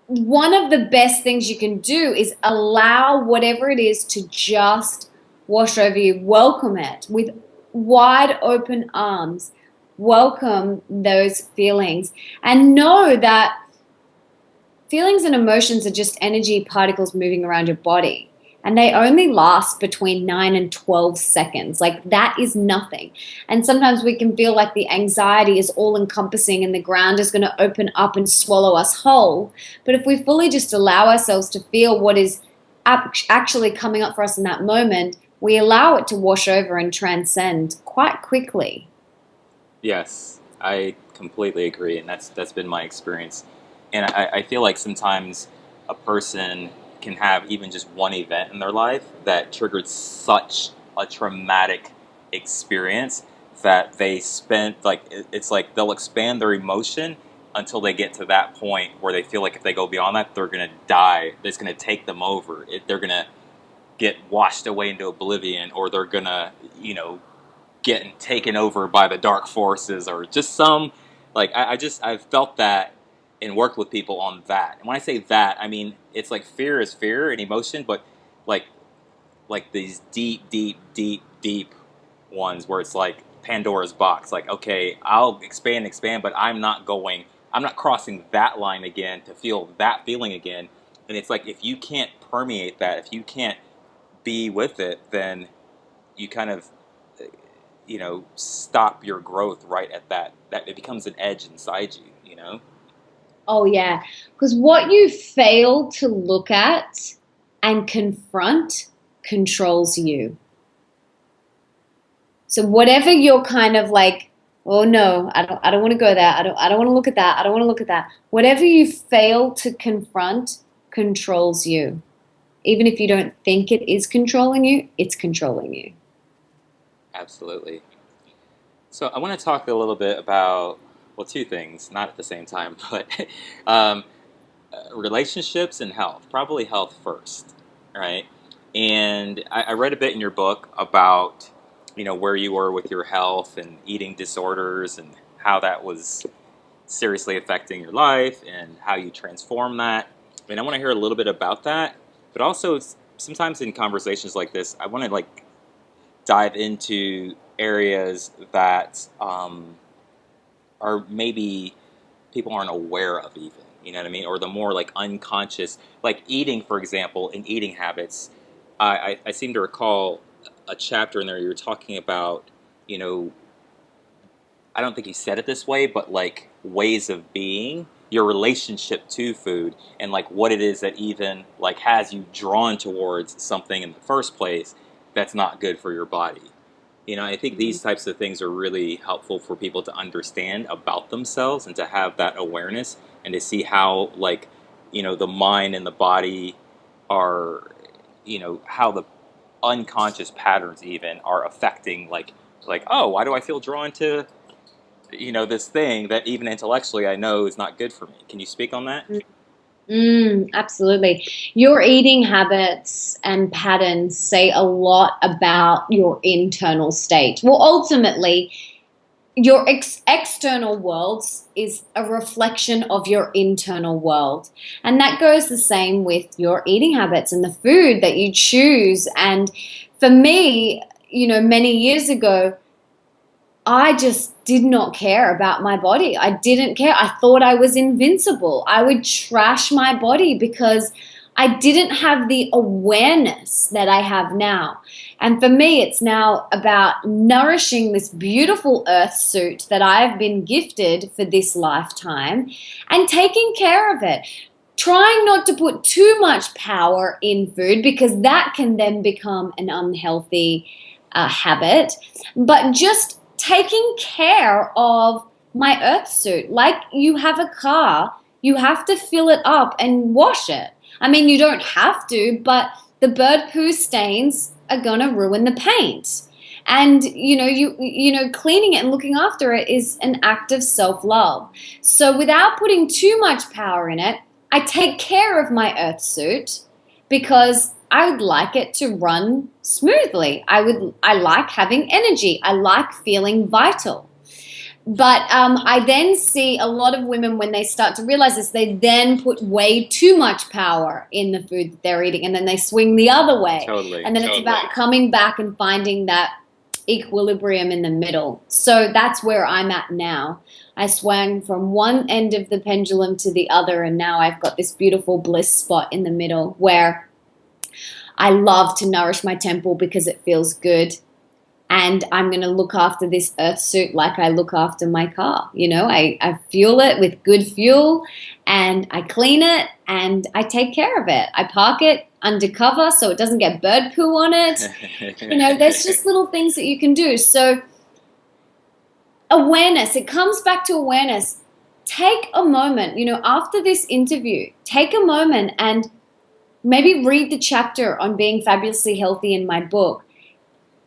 one of the best things you can do is allow whatever it is to just wash over you. Welcome it with wide open arms. Welcome those feelings and know that feelings and emotions are just energy particles moving around your body. And they only last between 9 and 12 seconds. Like that is nothing. And sometimes we can feel like the anxiety is all encompassing and the ground is going to open up and swallow us whole. But if we fully just allow ourselves to feel what is actually coming up for us in that moment, we allow it to wash over and transcend quite quickly. Yes, I completely agree, and that's been my experience. And I feel like sometimes a person can have even just one event in their life that triggered such a traumatic experience that they spend like it's like they'll expand their emotion until they get to that point where they feel like if they go beyond that, they're gonna die. It's gonna take them over. They're gonna get washed away into oblivion, or they're gonna, getting taken over by the dark forces, or just some like I've felt that and worked with people on that. And when I say that, I mean it's like fear is fear and emotion, but like these deep, deep, deep, deep ones where it's like Pandora's box. Like, okay, I'll expand, but I'm not crossing that line again to feel that feeling again. And it's like if you can't permeate that, if you can't be with it, then you kind of stop your growth right at that it becomes an edge inside you. Oh, yeah. Because what you fail to look at and confront controls you. So whatever you're kind of like, oh no, I don't want to go there. I don't want to look at that. I don't want to look at that. Whatever you fail to confront controls you. Even if you don't think it is controlling you, it's controlling you. Absolutely. So I want to talk a little bit about, well, two things, not at the same time, but um, relationships and health. Probably health first, right? And I read a bit in your book about where you were with your health and eating disorders and how that was seriously affecting your life and how you transform that. I mean, I want to hear a little bit about that, but also sometimes in conversations like this, I want to like dive into areas that are maybe people aren't aware of even. You know what I mean? Or the more like unconscious, like eating, for example, in eating habits. I seem to recall a chapter in there you were talking about, you know, I don't think he said it this way, but like ways of being, your relationship to food, and like what it is that even like has you drawn towards something in the first place that's not good for your body. You know, I think these types of things are really helpful for people to understand about themselves and to have that awareness and to see how like, you know, the mind and the body are, you know, how the unconscious patterns even are affecting like, oh, why do I feel drawn to, you know, this thing that even intellectually I know is not good for me. Can you speak on that? Absolutely. Your eating habits and patterns say a lot about your internal state. Well, ultimately, your external world is a reflection of your internal world. And that goes the same with your eating habits and the food that you choose. And for me, many years ago, I just did not care about my body. I didn't care. I thought I was invincible. I would trash my body because I didn't have the awareness that I have now. And for me, it's now about nourishing this beautiful earth suit that I've been gifted for this lifetime and taking care of it. Trying not to put too much power in food because that can then become an unhealthy habit, but just taking care of my earth suit. Like you have a car, you have to fill it up and wash it. I mean, you don't have to, but the bird poo stains are going to ruin the paint. And cleaning it and looking after it is an act of self-love. So without putting too much power in it, I take care of my earth suit because I would like it to run smoothly. I like having energy. I like feeling vital. But I then see a lot of women when they start to realize this, they then put way too much power in the food that they're eating, and then they swing the other way. Totally. And then it's about coming back and finding that equilibrium in the middle. So that's where I'm at now. I swung from one end of the pendulum to the other, and now I've got this beautiful bliss spot in the middle where I love to nourish my temple because it feels good. And I'm going to look after this earth suit like I look after my car. I fuel it with good fuel and I clean it and I take care of it. I park it undercover so it doesn't get bird poo on it. There's just little things that you can do. So awareness, it comes back to awareness. Take a moment, after this interview, take a moment and maybe read the chapter on being fabulously healthy in my book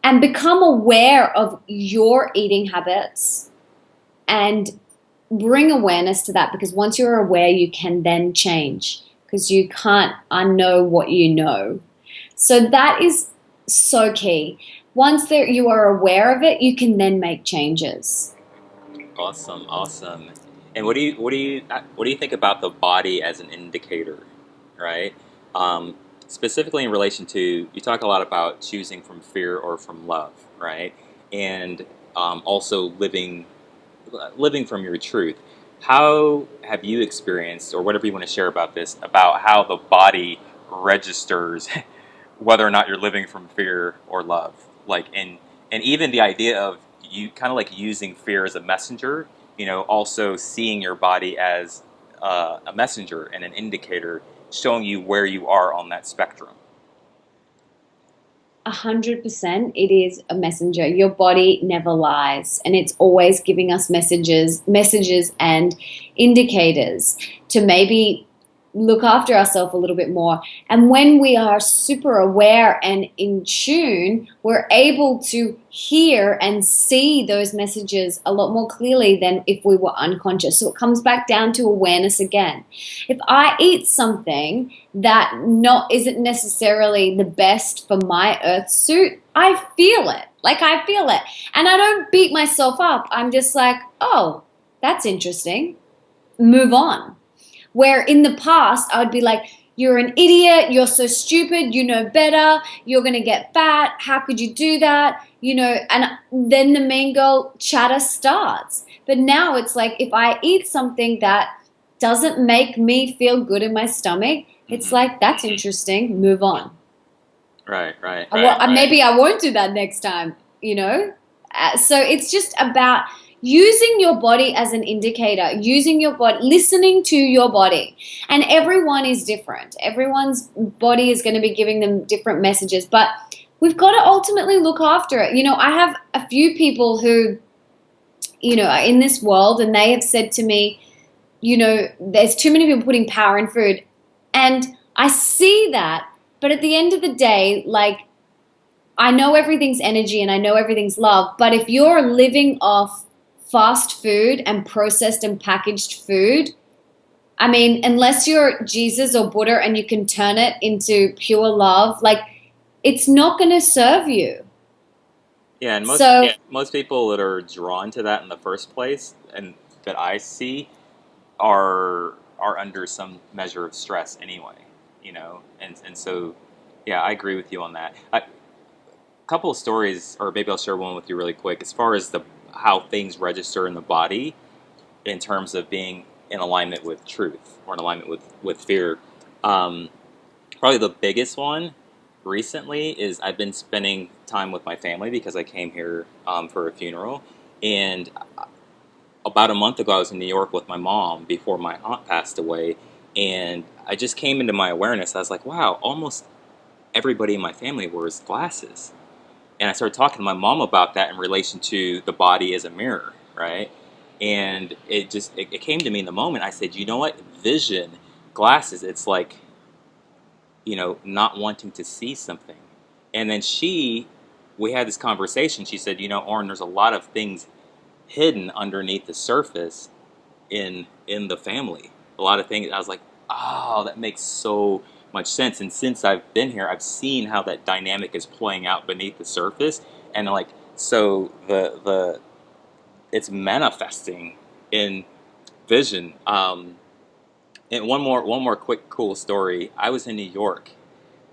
and become aware of your eating habits and bring awareness to that, because once you're aware, you can then change because you can't unknow what you know. So that is so key. Once you are aware of it, you can then make changes. Awesome. And what do you think about the body as an indicator, right? Specifically in relation to, you talk a lot about choosing from fear or from love, right? And also living from your truth. How have you experienced, or whatever you want to share about this, about how the body registers whether or not you're living from fear or love? Like, and even the idea of you kind of like using fear as a messenger, also seeing your body as a messenger and an indicator, showing you where you are on that spectrum. 100%, it is a messenger. Your body never lies, and it's always giving us messages and indicators to maybe look after ourselves a little bit more. And when we are super aware and in tune, we're able to hear and see those messages a lot more clearly than if we were unconscious. So it comes back down to awareness again. If I eat something that isn't necessarily the best for my earth suit, I feel it. I feel it. And I don't beat myself up. I'm just like, oh, that's interesting. Move on. Where in the past, I would be like, you're an idiot, you're so stupid, you know better, you're going to get fat, how could you do that? And then the mean girl chatter starts. But now it's like, if I eat something that doesn't make me feel good in my stomach, it's Mm-hmm. like, that's interesting, move on. Right, right. Maybe I won't do that next time. So it's just about using your body as an indicator, using your body, listening to your body. And everyone is different. Everyone's body is going to be giving them different messages, but we've got to ultimately look after it. I have a few people who, are in this world, and they have said to me, there's too many people putting power in food. And I see that, but at the end of the day, like, I know everything's energy and I know everything's love, but if you're living off fast food and processed and packaged food, I mean, unless you're Jesus or Buddha and you can turn it into pure love, like, it's not going to serve you. Yeah, and So, most people that are drawn to that in the first place, and that I see, are under some measure of stress anyway. And so, yeah, I agree with you on that. A couple of stories, or maybe I'll share one with you really quick, as far as the how things register in the body in terms of being in alignment with truth or in alignment with fear. Um, Probably the biggest one recently is I've been spending time with my family because I came here for a funeral. And about a month ago, I was in New York with my mom before my aunt passed away. And I just came into my awareness. I was like, wow, almost everybody in my family wears glasses. And I started talking to my mom about that in relation to the body as a mirror, right? And it came to me in the moment. I said, you know what? Vision, glasses, it's like, not wanting to see something. And then we had this conversation. She said, Oren, there's a lot of things hidden underneath the surface in the family. A lot of things. I was like, oh, that makes so much sense. And since I've been here, I've seen how that dynamic is playing out beneath the surface. And like, so the it's manifesting in vision. And one more quick cool story. I was in New York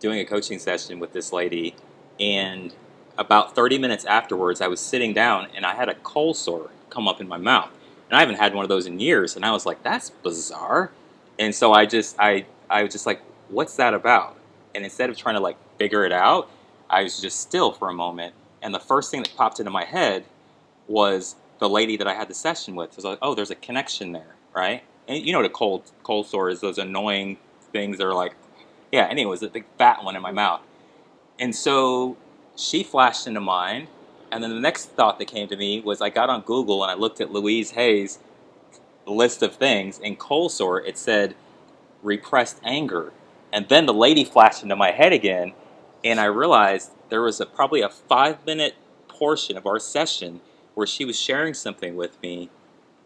doing a coaching session with this lady, and about 30 minutes afterwards, I was sitting down and I had a cold sore come up in my mouth, and I haven't had one of those in years. And I was like, "That's bizarre," and so I was just like, "What's that about?" And instead of trying to like figure it out, I was just still for a moment, and the first thing that popped into my head was the lady that I had the session with. I was like, "Oh, there's a connection there, right?" And the cold sore is those annoying things that are like, yeah. Anyway, it was a big fat one in my mouth, and so she flashed into mind. And then the next thought that came to me was I got on Google and I looked at Louise Hay's list of things. In cold sore, it said repressed anger, and then the lady flashed into my head again, and I realized there was probably a 5 minute portion of our session where she was sharing something with me,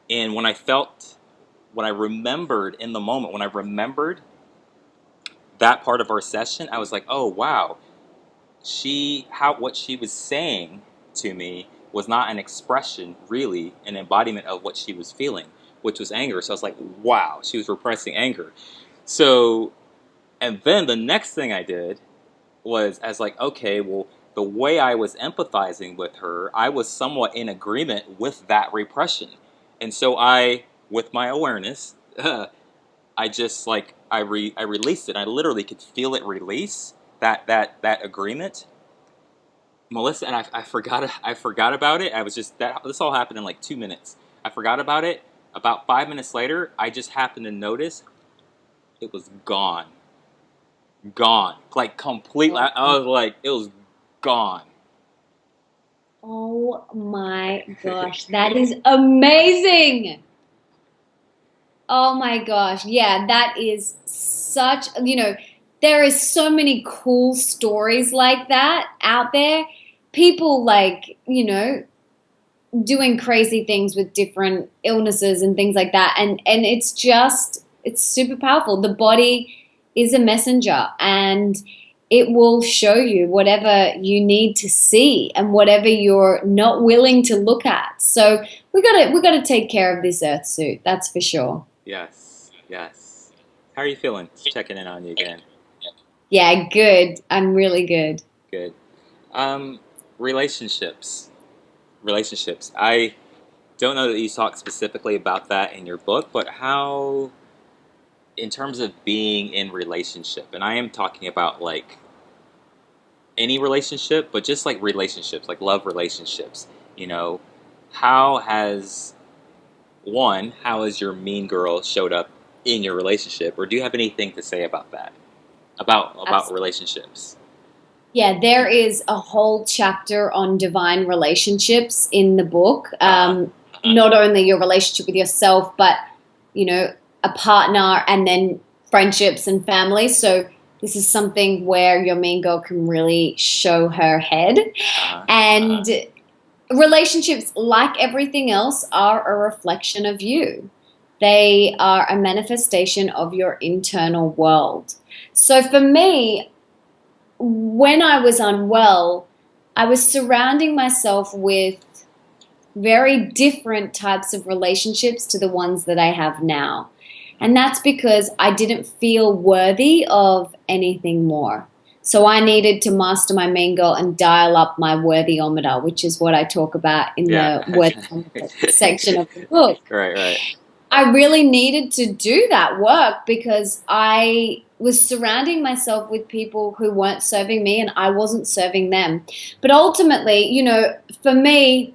and when I remembered in the moment, when I remembered that part of our session, I was like, oh wow, what she was saying to me was not an expression, really, an embodiment of what she was feeling, which was anger. So I was like, wow, she was repressing anger. So, and then the next thing I did was, I was like, okay, well, the way I was empathizing with her, I was somewhat in agreement with that repression. And so with my awareness, I just like I released it. I literally could feel it release that agreement, Melissa. And I forgot about it. I was just that this all happened in like 2 minutes. I forgot about it. About 5 minutes later, I just happened to notice it was gone, like completely. I was like, it was gone. oh my gosh, that is amazing. Oh my gosh. Yeah, that is there is so many cool stories like that out there. People like, doing crazy things with different illnesses and things like that. And it's super powerful. The body is a messenger, and it will show you whatever you need to see and whatever you're not willing to look at. So we gotta take care of this earth suit, that's for sure. Yes, yes. How are you feeling? Just checking in on you again. Yeah, good. I'm really good. Good. Um, relationships. Relationships. I don't know that you talk specifically about that in your book, but how, in terms of being in relationship, and I am talking about like any relationship, but just like relationships, like love relationships, you know, how has how has your mean girl showed up in your relationship, or do you have anything to say about that? About Absolutely. relationships? Yeah, there is a whole chapter on divine relationships in the book. Uh Not only your relationship with yourself, but, you know, a partner and then friendships and family. So this is something where your mean girl can really show her head. huh. And relationships, like everything else, are a reflection of you. They are a manifestation of your internal world. So for me, when I was unwell, I was surrounding myself with very different types of relationships to the ones that I have now. And that's because I didn't feel worthy of anything more. So I needed to master my mean girl and dial up my worthyometer, which is what I talk about in Yeah. the worthyometer section of the book. Right. Right. I really needed to do that work because I was surrounding myself with people who weren't serving me and I wasn't serving them. But ultimately, for me,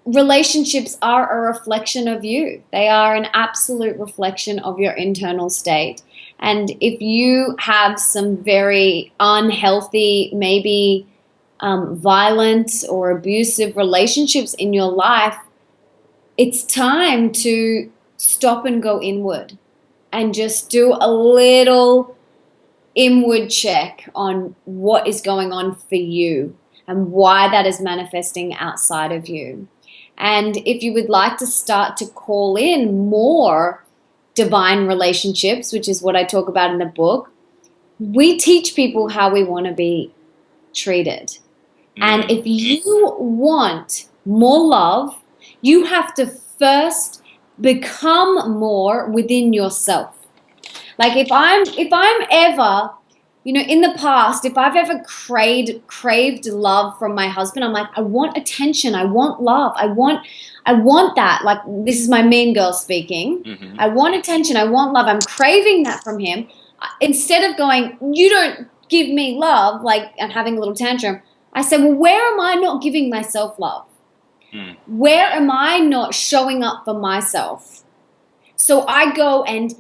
relationships are a reflection of you. They are an absolute reflection of your internal state. And if you have some very unhealthy, maybe violent or abusive relationships in your life, it's time to stop and go inward and just do a little inward check on what is going on for you and why that is manifesting outside of you. And if you would like to start to call in more divine relationships, which is what I talk about in the book, we teach people how we want to be treated. And Mm. if you want more love, you have to first become more within yourself. Like if I'm ever, in the past, if I've ever craved love from my husband, I'm like, I want attention, I want love, I want that. Like, this is my mean girl speaking. Hmm. I want attention, I want love. I'm craving that from him. Instead of going, you don't give me love, like, and having a little tantrum, I said, well, where am I not giving myself love? Mm. Where am I not showing up for myself? So I go and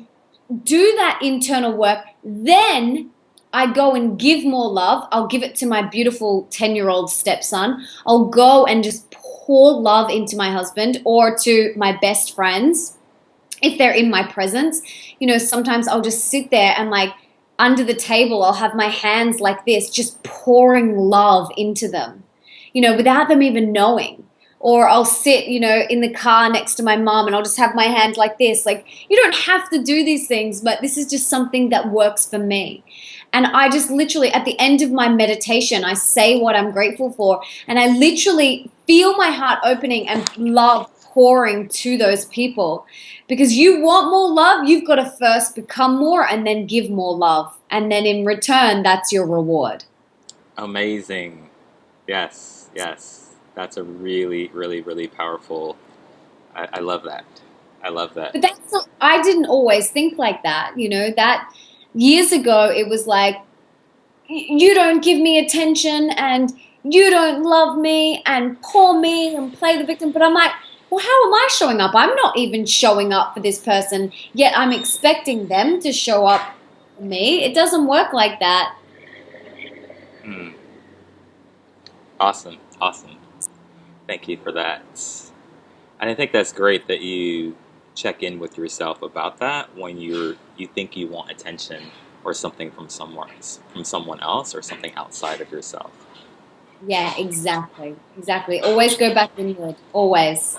do that internal work. Then I go and give more love. I'll give it to my beautiful 10-year-old stepson. I'll go and just pour love into my husband or to my best friends if they're in my presence. Sometimes I'll just sit there and, like, under the table, I'll have my hands like this, just pouring love into them, without them even knowing. Or I'll sit, in the car next to my mom and I'll just have my hand like this. Like, you don't have to do these things, but this is just something that works for me. And I just literally, at the end of my meditation, I say what I'm grateful for. And I literally feel my heart opening and love pouring to those people. Because you want more love, you've got to first become more and then give more love. And then in return, that's your reward. Amazing. Yes. Yes. That's a really, really, really powerful. I love that. I love that. But that's not, I didn't always think like that. That years ago, it was like, you don't give me attention and you don't love me and poor me and play the victim. But I'm like, well, how am I showing up? I'm not even showing up for this person, yet I'm expecting them to show up for me. It doesn't work like that. Mm. Awesome. Awesome. Thank you for that. And I think that's great that you check in with yourself about that when you think you want attention or something from someone else or something outside of yourself. Yeah, exactly. Exactly. Always go back inward. Always.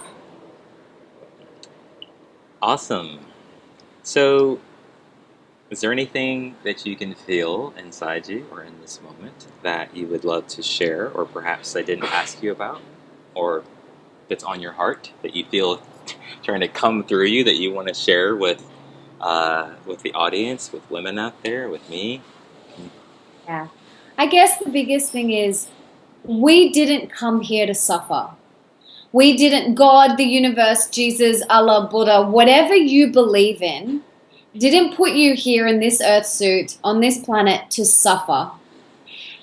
Awesome. So, is there anything that you can feel inside you or in this moment that you would love to share, or perhaps I didn't ask you about, or that's on your heart that you feel trying to come through you that you want to share with with the audience, with women out there, with me. Yeah. I guess the biggest thing is we didn't come here to suffer. We didn't, God, the universe, Jesus, Allah, Buddha, whatever you believe in, didn't put you here in this earth suit on this planet to suffer.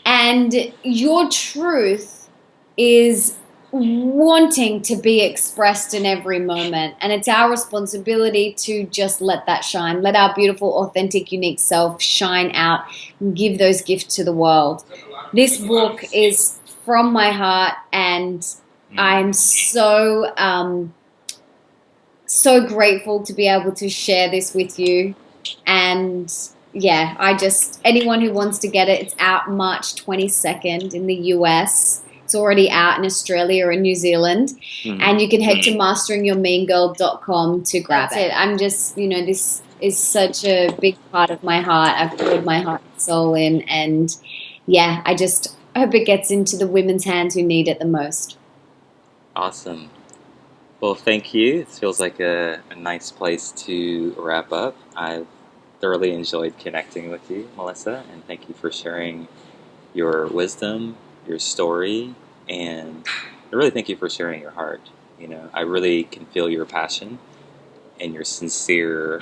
And your truth is wanting to be expressed in every moment. And it's our responsibility to just let that shine, let our beautiful, authentic, unique self shine out and give those gifts to the world. This book is from my heart, and I'm so grateful to be able to share this with you. And yeah, anyone who wants to get it, it's out March 22nd in the US. It's already out in Australia and New Zealand. And you can head to masteringyourmeangirl.com to grab it. I'm just, this is such a big part of my heart. I've poured my heart and soul in. And yeah, I just hope it gets into the women's hands who need it the most. Awesome. Well, thank you. It feels like a nice place to wrap up. I've thoroughly enjoyed connecting with you, Melissa, and thank you for sharing your wisdom, your story, and I really thank you for sharing your heart. I really can feel your passion and your sincere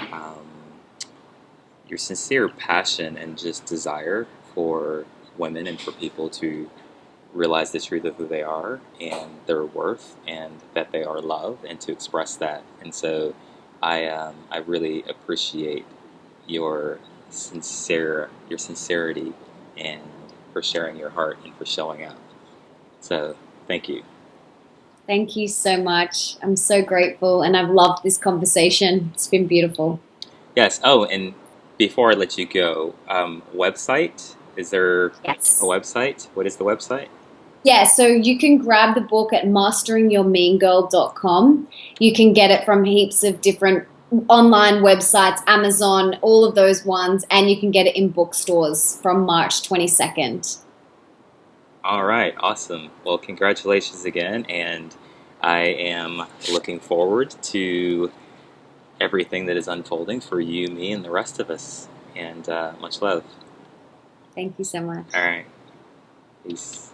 passion and just desire for women and for people to realize the truth of who they are and their worth and that they are loved and to express that. And so I really appreciate your sincerity and for sharing your heart and for showing up. So thank you. Thank you so much. I'm so grateful, and I've loved this conversation. It's been beautiful. Yes. Oh, and before I let you go, website, is there a Yes. website? What is the website? Yeah, so you can grab the book at masteringyourmeangirl.com. You can get it from heaps of different online websites, Amazon, all of those ones, and you can get it in bookstores from March 22nd. All right, awesome. Well, congratulations again, and I am looking forward to everything that is unfolding for you, me, and the rest of us. And much love. Thank you so much. All right. Peace.